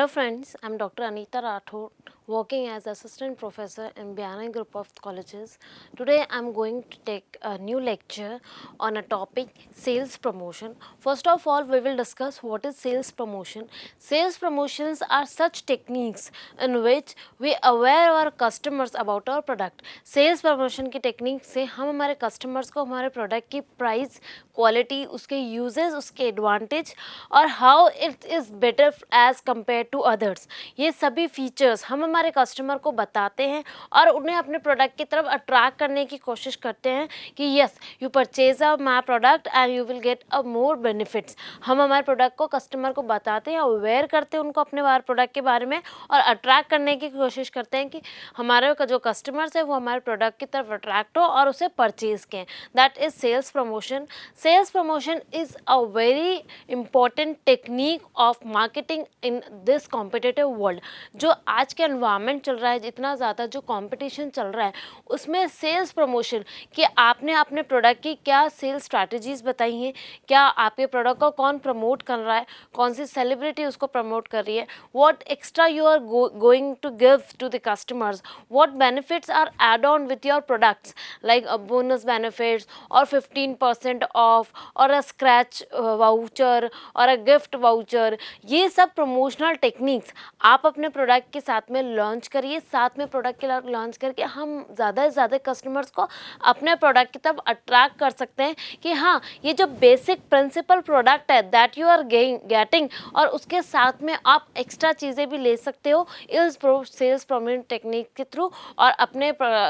Hello friends, I'm Dr. Anita Rathod, working as Assistant Professor in Biana Group of Colleges. Today I'm going to take a new lecture on a topic sales promotion. First of all, we will discuss what is sales promotion. Sales promotions are such techniques in which we aware our customers about our product. Sales promotion की technique से हम हमारे customers को हमारे product की price, quality, उसके uses, उसके advantage और how it is better as compare to others, ये सभी फीचर्स हम हमारे कस्टमर को बताते हैं और उन्हें अपने प्रोडक्ट की तरफ अट्रैक्ट करने की कोशिश करते हैं कि yes you purchase a my product and you will get a more benefits. हम हमारे प्रोडक्ट को कस्टमर को बताते हैं, अवेयर करते हैं उनको अपने प्रोडक्ट के बारे में और अट्रैक्ट करने की कोशिश करते हैं कि हमारे जो कस्टमर्स है वो हमारे प्रोडक्ट की तरफ अट्रैक्ट हो और उसे परचेज करें। That is sales promotion. Sales promotion is a very important technique of marketing in this competitive world। जो आज के एनवायरनमेंट चल रहा है, जितना ज़्यादा जो कंपटीशन चल रहा है, उसमें सेल्स प्रमोशन कि आपने अपने प्रोडक्ट की क्या सेल्स स्ट्रैटेजीज बताई हैं, क्या आपके प्रोडक्ट को कौन प्रमोट कर रहा है, कौन सी सेलिब्रिटी उसको प्रमोट कर रही है, what extra you are going to give to the customers, what benefits are add on with your products like bonus benefits और 15% ऑफ और अ स्क्रैच वाउचर और अ गिफ्ट वाउचर। ये सब प्रमोशनल टेक्निक्स आप अपने प्रोडक्ट के साथ में लॉन्च करिए। साथ में प्रोडक्ट के लॉन्च करके हम ज़्यादा से ज़्यादा कस्टमर्स को अपने प्रोडक्ट की तरफ अट्रैक्ट कर सकते हैं कि हाँ, ये जो बेसिक प्रिंसिपल प्रोडक्ट है दैट यू आर गेटिंग और उसके साथ में आप एक्स्ट्रा चीज़ें भी ले सकते हो इस सेल्स प्रमोशन टेक्निक के थ्रू और अपने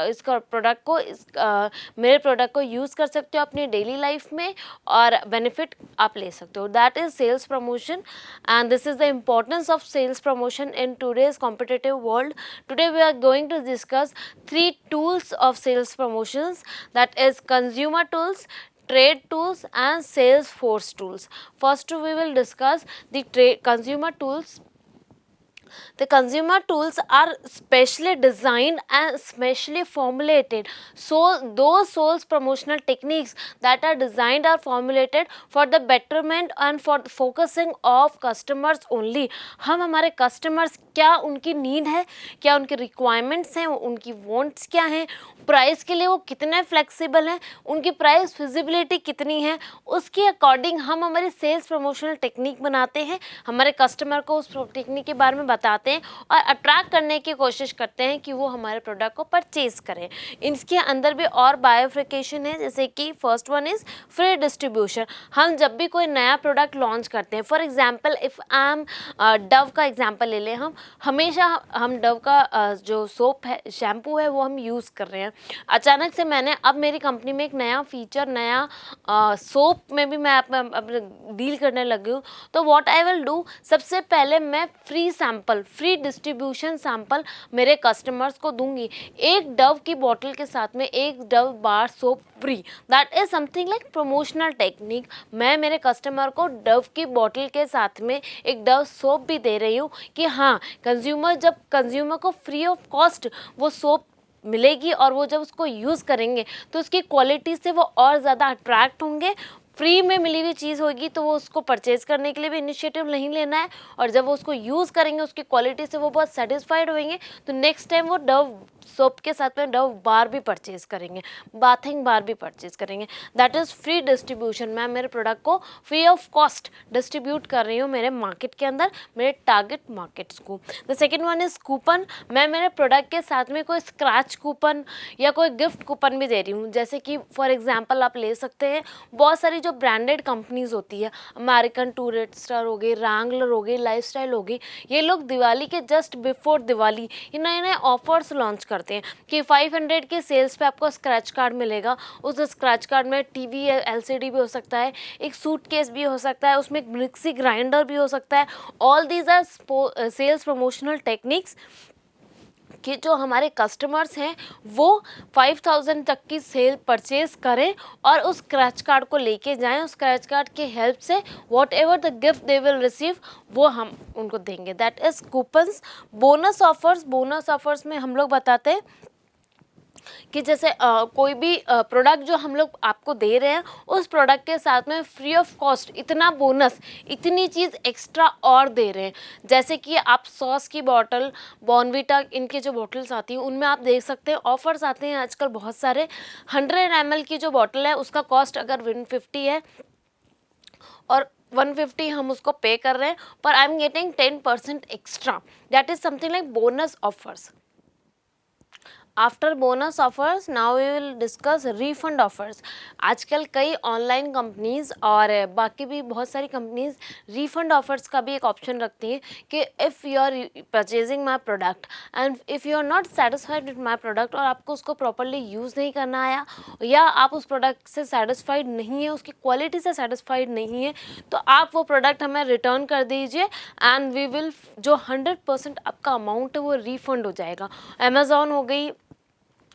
इसका प्रोडक्ट को मेरे प्रोडक्ट को यूज़ कर सकते हो अपनी डेली लाइफ में और बेनिफिट आप ले सकते हो। That is sales promotion and this is the importance of sales promotion in today's competitive world. Today we are going to discuss 3 tools of sales promotions, that is consumer tools, trade tools and Salesforce tools. First we will discuss the consumer tools. The consumer tools are specially designed and specially formulated. So those sales promotional techniques that are designed are formulated for the betterment and for the focusing of customers only. हम हमारे customers क्या उनकी need है, क्या उनकी requirements हैं, उनकी wants क्या हैं, प्राइस के लिए वो कितने फ्लेक्सिबल हैं, उनकी प्राइस फिजिबिलिटी कितनी है, उसके अकॉर्डिंग हम हमारी सेल्स प्रमोशनल टेक्निक बनाते हैं, हमारे कस्टमर को उस टेक्निक के बारे में बताते हैं और अट्रैक्ट करने की कोशिश करते हैं कि वो हमारे प्रोडक्ट को परचेज करें। इसके अंदर भी और बायोफिकेशन है, जैसे कि first one is free distribution. हम जब भी कोई नया प्रोडक्ट लॉन्च करते हैं, for example if I am Dove का एग्जाम्पल ले लें, हम हमेशा हम डव का जो सोप है, शैम्पू है, वो हम यूज़ कर रहे हैं। अचानक से मैंने अब मेरी कंपनी में एक नया फीचर, नया सोप में भी मैं अपने डील करने लगी हूँ, तो व्हाट आई विल डू, सबसे पहले मैं free sample, free distribution sample मेरे कस्टमर्स को दूंगी। एक डव की बॉटल के साथ में एक Dove bar soap free. That is something like promotional technique. मैं मेरे कस्टमर को डव की बॉटल के साथ में एक डव सोप भी दे रही हूँ कि हाँ, जब कंज्यूमर को फ्री ऑफ कॉस्ट वो सोप मिलेगी और वो जब उसको यूज़ करेंगे तो उसकी क्वालिटी से वो और ज़्यादा अट्रैक्ट होंगे। फ्री में मिली हुई चीज़ होगी तो वो उसको परचेज करने के लिए भी इनिशिएटिव नहीं लेना है और जब वो उसको यूज़ करेंगे, उसकी क्वालिटी से वो बहुत सेटिस्फाइड होंगे, तो नेक्स्ट टाइम वो डव सोप के साथ में डव बार भी परचेज करेंगे, बाथिंग बार भी परचेज करेंगे। That is free distribution. मैं मेरे प्रोडक्ट को फ्री ऑफ कॉस्ट डिस्ट्रीब्यूट कर रही हूँ मेरे मार्केट के अंदर, मेरे टारगेट मार्केट्स को। The second one is coupon. मैं मेरे प्रोडक्ट के साथ में कोई स्क्रैच कूपन या कोई गिफ्ट कूपन भी दे रही हूँ। जैसे कि फॉर एग्जाम्पल आप ले सकते हैं, बहुत सारी जो ब्रांडेड कंपनीज होती है, अमेरिकन टूरिस्टर हो गई, रैंगलर हो गई, लाइफस्टाइल हो गई, ये लोग दिवाली के जस्ट बिफोर दिवाली ये नए नए ऑफर्स लॉन्च करते हैं कि 500 के सेल्स पे आपको स्क्रैच कार्ड मिलेगा। उस स्क्रैच कार्ड में टीवी एलसीडी भी हो सकता है, एक सूटकेस भी हो सकता है, उसमें एक मिक्सी ग्राइंडर भी हो सकता है। All these are sales promotional techniques कि जो हमारे कस्टमर्स हैं वो 5000 तक की सेल परचेज करें और उस स्क्रैच कार्ड को लेके जाएं। उस स्क्रैच कार्ड की हेल्प से what ever the gift they will receive वो हम उनको देंगे। That is coupons. Bonus offers में हम लोग बताते हैं कि जैसे कोई भी प्रोडक्ट जो हम लोग आपको दे रहे हैं, उस प्रोडक्ट के साथ में फ्री ऑफ कॉस्ट इतना बोनस, इतनी चीज़ एक्स्ट्रा और दे रहे हैं। जैसे कि आप सॉस की बॉटल, बॉर्नविटा, इनके जो बॉटल्स आती हैं उनमें आप देख सकते हैं ऑफर्स आते हैं आजकल बहुत सारे। 100 ml की जो बॉटल है उसका कॉस्ट अगर 150 है और 150 हम उसको पे कर रहे हैं, पर I am getting 10% extra. That is something like bonus offers. After bonus offers now we will discuss refund offers. आजकल कई ऑनलाइन कंपनीज और बाकी भी बहुत सारी कंपनीज रिफंड ऑफर्स का भी एक ऑप्शन रखती हैं कि if you are purchasing my product and if you are not satisfied with my product, और आपको उसको प्रॉपरली यूज़ नहीं करना आया या आप उस प्रोडक्ट से सेटिस्फाइड नहीं है, उसकी क्वालिटी से सेटिस्फाइड नहीं है, तो आप वो प्रोडक्ट हमें रिटर्न कर दीजिए एंड वी विल, जो 100% आपका अमाउंट है वो रिफंड हो जाएगा। अमेज़ॉन हो गई,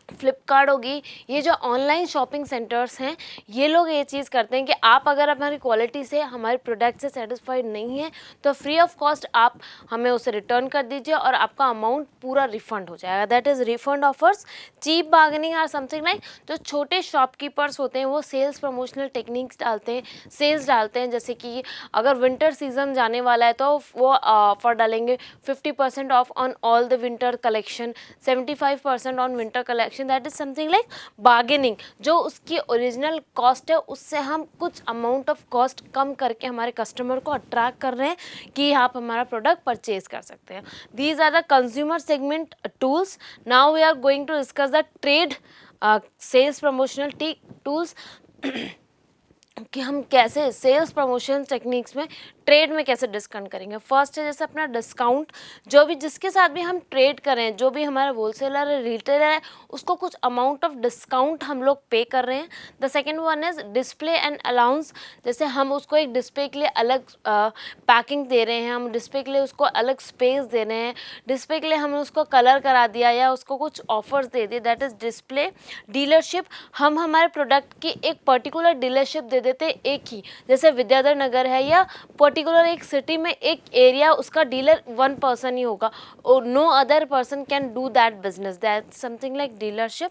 फ्लिपकार्ट होगी, ये जो ऑनलाइन शॉपिंग सेंटर्स हैं, ये लोग ये चीज़ करते हैं कि आप अगर हमारी क्वालिटी से, हमारे प्रोडक्ट से सेटिस्फाइड नहीं है तो फ्री ऑफ कॉस्ट आप हमें उसे रिटर्न कर दीजिए और आपका अमाउंट पूरा रिफंड हो जाएगा। That is refund offers. Cheap bargaining are something like, जो छोटे शॉपकीपर्स होते हैं वो सेल्स प्रमोशनल टेक्निक्स डालते हैं, सेल्स डालते हैं। जैसे कि अगर विंटर सीजन जाने वाला है तो वो ऑफर डालेंगे 50% of on all the winter collection, 75% on winter collection. That is something like bargaining. जो उसकी ओरिजिनल कॉस्ट है उससे हम कुछ अमाउंट ऑफ कॉस्ट कम करके हमारे कस्टमर को अट्रैक्ट कर रहे हैं कि आप हमारा प्रोडक्ट परचेज कर सकते हैं। These are the consumer segment tools. Now we are going to discuss the trade sales promotional tools कि हम कैसे सेल्स प्रमोशन टेक्निक्स में, ट्रेड में कैसे डिस्काउंट करेंगे। फर्स्ट है जैसे अपना डिस्काउंट, जो भी जिसके साथ भी हम ट्रेड करें, जो भी हमारा होलसेलर है, रिटेलर है, उसको कुछ अमाउंट ऑफ डिस्काउंट हम लोग पे कर रहे हैं। The second one is display and allowance. जैसे हम उसको एक डिस्प्ले के लिए अलग पैकिंग दे रहे हैं, हम डिस्प्ले के लिए उसको अलग स्पेस दे रहे हैं, डिस्प्ले के लिए हमने उसको कलर करा दिया या उसको कुछ ऑफर्स दे दिए, दैट इज डिस्प्ले। डीलरशिप, हम हमारे प्रोडक्ट की एक पर्टिकुलर डीलरशिप दे देते हैं, एक ही, जैसे विद्याधर नगर है या पर्टिकुलर एक सिटी में एक एरिया, उसका डीलर वन पर्सन ही होगा, और no other person can do that business, that something like dealership.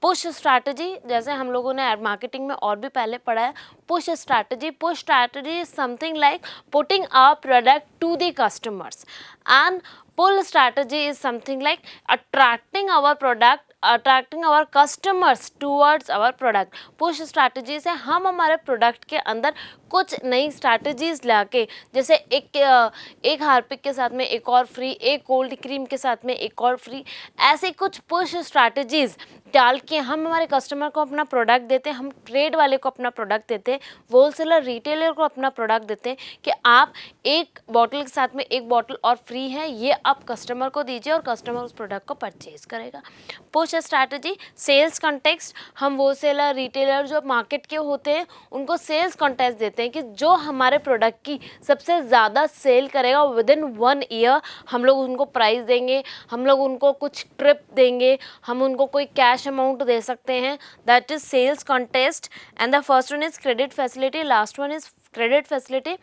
Push strategy, जैसे हम लोगों ने मार्केटिंग में और भी पहले पढ़ा है, push strategy is something like putting our product to the customers, and pull strategy is something like attracting our customers towards our product. Push strategy से हम हमारे प्रोडक्ट के अंदर कुछ नई स्ट्रैटेजीज लाके, जैसे एक हार्पिक के साथ में एक और फ्री, एक कोल्ड क्रीम के साथ में एक और फ्री, ऐसे कुछ पुश स्ट्रैटेजीज डाल के हम हमारे कस्टमर को अपना प्रोडक्ट देते हैं, हम ट्रेड वाले को अपना प्रोडक्ट देते हैं, होलसेलर रिटेलर को अपना प्रोडक्ट देते हैं कि आप एक बॉटल के साथ में एक बॉटल और फ्री है, ये आप कस्टमर को दीजिए और कस्टमर उस प्रोडक्ट को परचेज करेगा। पुश स्ट्रैटेजी, सेल्स कॉन्टेक्स्ट, हम होलसेलर रिटेलर जो मार्केट के होते हैं उनको सेल्स कॉन्टेक्स्ट देते हैं कि जो हमारे प्रोडक्ट की सबसे ज़्यादा सेल करेगा विद इन 1 ईयर, हम लोग उनको प्राइस देंगे, हम लोग उनको कुछ ट्रिप देंगे, हम उनको कोई कैश अमाउंट दे सकते हैं। That is sales contest. And the first one is credit facility, last one is credit facility.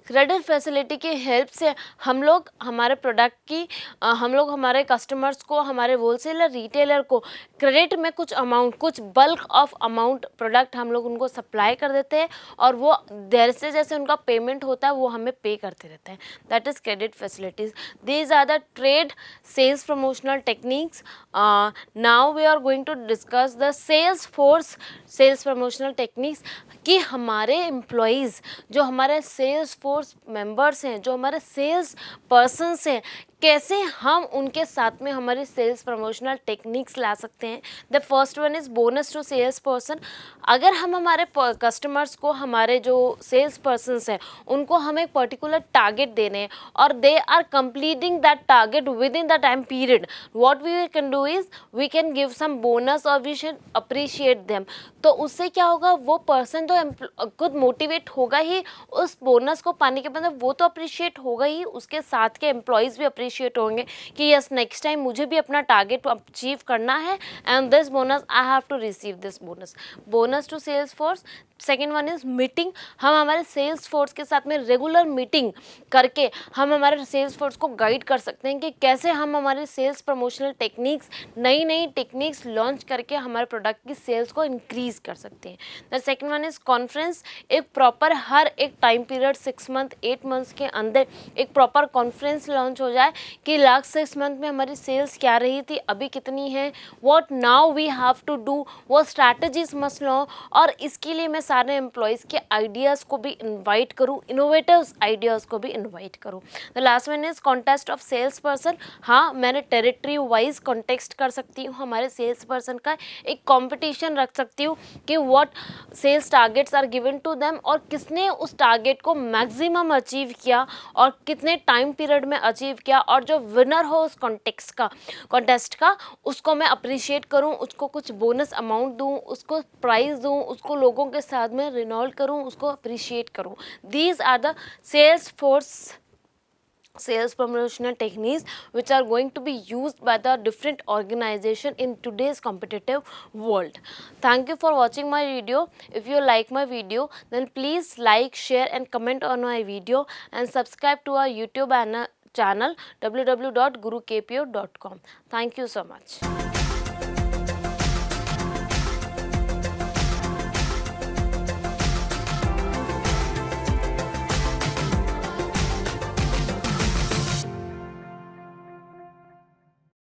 Credit facility की हेल्प से हम लोग हमारे प्रोडक्ट की हम लोग हमारे कस्टमर्स को, हमारे होलसेलर रिटेलर को क्रेडिट में कुछ अमाउंट, कुछ बल्क ऑफ अमाउंट प्रोडक्ट हम लोग उनको सप्लाई कर देते हैं और वो देर से जैसे उनका पेमेंट होता है वो हमें पे करते रहते हैं। That is credit facilities. These are the trade sales promotional techniques. Now we are going to discuss the sales force sales promotional techniques कि हमारे एम्प्लॉयज़, जो हमारे सेल्स फोर्स मेंबर्स हैं, जो हमारे सेल्स पर्सन्स हैं, कैसे हम उनके साथ में हमारी सेल्स प्रमोशनल टेक्निक्स ला सकते हैं। The first one is bonus to sales person. अगर हम हमारे कस्टमर्स को, हमारे जो सेल्स पर्सन्स हैं उनको हम एक पर्टिकुलर टारगेट दे रहे हैं और they are completing that target within the time period, what we can do is we can give some bonus और वी शुड अप्रिशिएट देम। तो उससे क्या होगा, वो पर्सन तो खुद मोटिवेट होगा ही उस बोनस को पाने के बाद, वो तो अप्रिशिएट होगा ही, उसके साथ के एम्प्लॉयज़ भी अप्रिशिएट अप्रिशिएट होंगे कि यस नेक्स्ट टाइम मुझे भी अपना टारगेट अचीव करना है and this bonus I have to receive this bonus. Bonus to sales force. Second one is meeting. हम हमारे सेल्स फोर्स के साथ में रेगुलर मीटिंग करके हम हमारे सेल्स फोर्स को गाइड कर सकते हैं कि कैसे हम हमारे सेल्स प्रमोशनल टेक्निक्स, नई नई टेक्निक्स लॉन्च करके हमारे प्रोडक्ट की सेल्स को इंक्रीज कर सकते हैं। The second one is conference. एक प्रॉपर हर एक टाइम पीरियड 6 मंथ 8 मंथ्स के अंदर एक प्रॉपर कॉन्फ्रेंस लॉन्च हो जाए कि लास्ट 6 मंथ में हमारी सेल्स क्या रही थी, अभी कितनी है, what now we have to do, वो स्ट्रैटेजीज मस्ट लो। और इसके लिए मैं सारे एम्प्लॉयज़ के आइडियाज़ को भी इन्वाइट करूँ, इनोवेटिव आइडियाज़ को भी इन्वाइट करूँ। The last one is contest of sales person. हाँ, मैंने टेरिटरी वाइज कॉन्टेस्ट कर सकती हूँ, हमारे सेल्स पर्सन का एक कॉम्पिटिशन रख सकती हूँ कि what sales targets are given to them और किसने उस टारगेट को मैक्सिमम अचीव किया और कितने टाइम पीरियड में अचीव किया, और जो विनर हो उस कॉन्टेस्ट का उसको मैं अप्रिशिएट करूँ, उसको कुछ बोनस अमाउंट दूँ, उसको प्राइज़ दूँ, उसको लोगों के साथ में रिनॉल्व करूँ, उसको अप्रिशिएट करूँ। These are the sales force sales promotional techniques which are going to be used by the different organization in today's competitive world. Thank you for watching my video. If you like my video, then please like, share and comment on my video and subscribe to our YouTube channel www.gurukpo.com. Thank you so much.